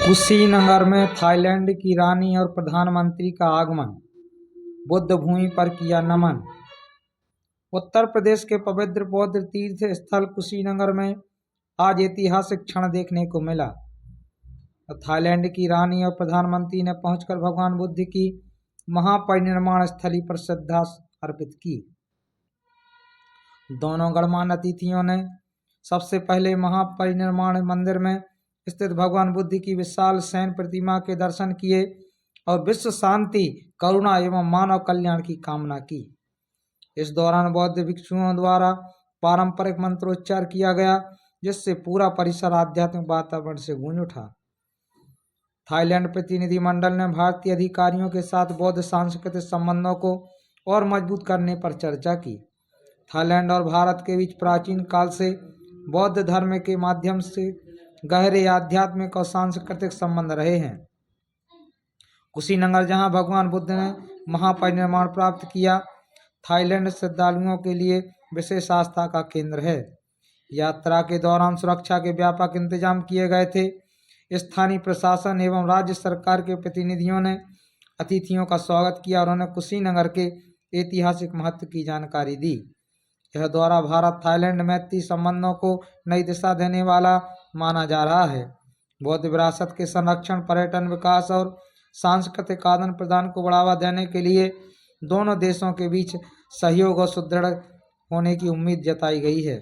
कुशीनगर में थाईलैंड की रानी और प्रधानमंत्री का आगमन, बुद्ध भूमि पर किया नमन। उत्तर प्रदेश के पवित्र बौद्ध तीर्थ स्थल कुशीनगर में आज ऐतिहासिक क्षण देखने को मिला। थाईलैंड की रानी और प्रधानमंत्री ने पहुंचकर भगवान बुद्ध की महापरिनिर्वाण स्थली पर श्रद्धा अर्पित की। दोनों गणमान्य अतिथियों ने सबसे पहले महापरिनिर्वाण मंदिर में स्थित भगवान बुद्ध की विशाल सैन प्रतिमा के दर्शन किए और विश्व शांति, करुणा एवं मानव कल्याण की कामना की। इस दौरान बौद्ध भिक्षुओं द्वारा पारंपरिक मंत्रोच्चार किया गया, जिससे पूरा परिसर आध्यात्मिक वातावरण से गूंज उठा। थाईलैंड प्रतिनिधिमंडल ने भारतीय अधिकारियों के साथ बौद्ध सांस्कृतिक संबंधों को और मजबूत करने पर चर्चा की। थाईलैंड और भारत के बीच प्राचीन काल से बौद्ध धर्म के माध्यम से गहरे आध्यात्मिक और सांस्कृतिक संबंध रहे हैं। कुशीनगर, जहां भगवान बुद्ध ने महापरिनिर्वाण प्राप्त किया, थाईलैंड श्रद्धालुओं के लिए विशेष आस्था का केंद्र है। यात्रा के दौरान सुरक्षा के व्यापक इंतजाम किए गए थे। स्थानीय प्रशासन एवं राज्य सरकार के प्रतिनिधियों ने अतिथियों का स्वागत किया और उन्हें कुशीनगर के ऐतिहासिक महत्व की जानकारी दी। यह दौरा भारत थाईलैंड मैत्री संबंधों को नई दिशा देने वाला माना जा रहा है। बौद्ध विरासत के संरक्षण, पर्यटन विकास और सांस्कृतिक आदान प्रदान को बढ़ावा देने के लिए दोनों देशों के बीच सहयोग और सुदृढ़ होने की उम्मीद जताई गई है।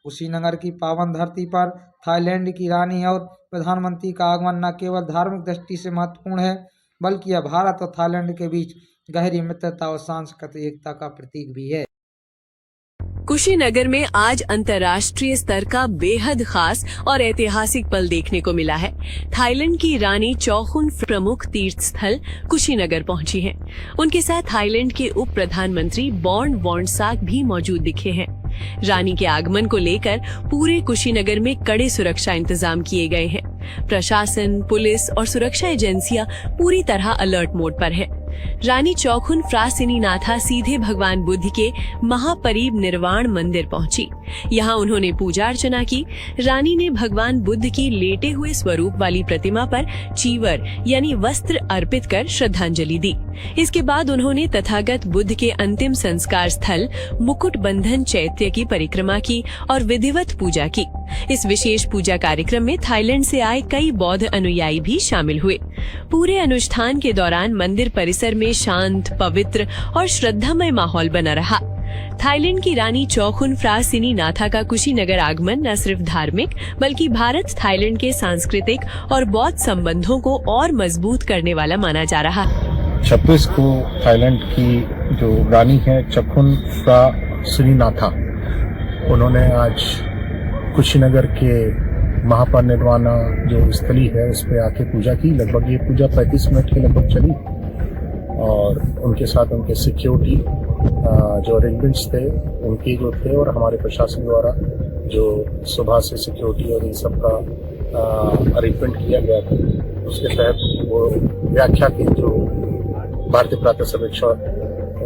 कुशीनगर की पावन धरती पर थाईलैंड की रानी और प्रधानमंत्री का आगमन न केवल धार्मिक दृष्टि से महत्वपूर्ण है, बल्कि यह भारत और थाईलैंड के बीच गहरी मित्रता और सांस्कृतिक एकता का प्रतीक भी है। कुशीनगर में आज अंतर्राष्ट्रीय स्तर का बेहद खास और ऐतिहासिक पल देखने को मिला है। थाईलैंड की रानी चौखुन प्रमुख तीर्थ स्थल कुशीनगर पहुंची हैं। उनके साथ थाईलैंड के उप प्रधानमंत्री बॉर्न वॉन्साक भी मौजूद दिखे हैं। रानी के आगमन को लेकर पूरे कुशीनगर में कड़े सुरक्षा इंतजाम किए गए हैं। प्रशासन, पुलिस और सुरक्षा एजेंसियां पूरी तरह अलर्ट मोड पर है। रानी चौखुन फ्रासिनीनाथा सीधे भगवान बुद्ध के महापरिनिर्वाण मंदिर पहुंची। यहाँ उन्होंने पूजा अर्चना की। रानी ने भगवान बुद्ध की लेटे हुए स्वरूप वाली प्रतिमा पर चीवर यानी वस्त्र अर्पित कर श्रद्धांजलि दी। इसके बाद उन्होंने तथागत बुद्ध के अंतिम संस्कार स्थल मुकुट बंधन चैत्य की परिक्रमा की और विधिवत पूजा की। इस विशेष पूजा कार्यक्रम में थाईलैंड से आए कई बौद्ध अनुयायी भी शामिल हुए। पूरे अनुष्ठान के दौरान मंदिर परिसर में शांत, पवित्र और श्रद्धामय माहौल बना रहा। थाईलैंड की रानी चौखुन फ्रासिनीनाथा का कुशीनगर आगमन न सिर्फ धार्मिक बल्कि भारत थाईलैंड के सांस्कृतिक और बौद्ध संबंधों को और मजबूत करने वाला माना जा रहा। 26 को थाईलैंड की जो रानी है चौखुन फ्रासिनीनाथा, उन्होंने आज कुशीनगर के महापरिनिर्वाण जो स्थली है उस पर आके पूजा की। लगभग ये पूजा 35 मिनट के लगभग चली और उनके साथ उनके सिक्योरिटी जो अरेंजमेंट्स थे उनके जो थे और हमारे प्रशासन द्वारा जो सुबह से सिक्योरिटी और इन सब का अरेंजमेंट किया गया था, उसके तहत वो व्याख्या के जो भारतीय प्रातः सर्वेक्षण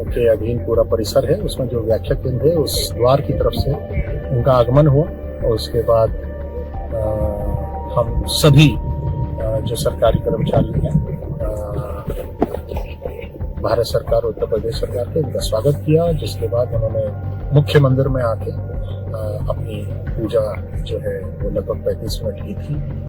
के अधीन पूरा परिसर है उसमें जो व्याख्या केंद्र है उस द्वार की तरफ से उनका आगमन हुआ और उसके बाद हम सभी जो सरकारी कर्मचारी हैं भारत सरकार, उत्तर प्रदेश सरकार के उनका स्वागत किया, जिसके बाद उन्होंने मुख्य मंदिर में आके अपनी पूजा जो है वो लगभग 35 मिनट की थी।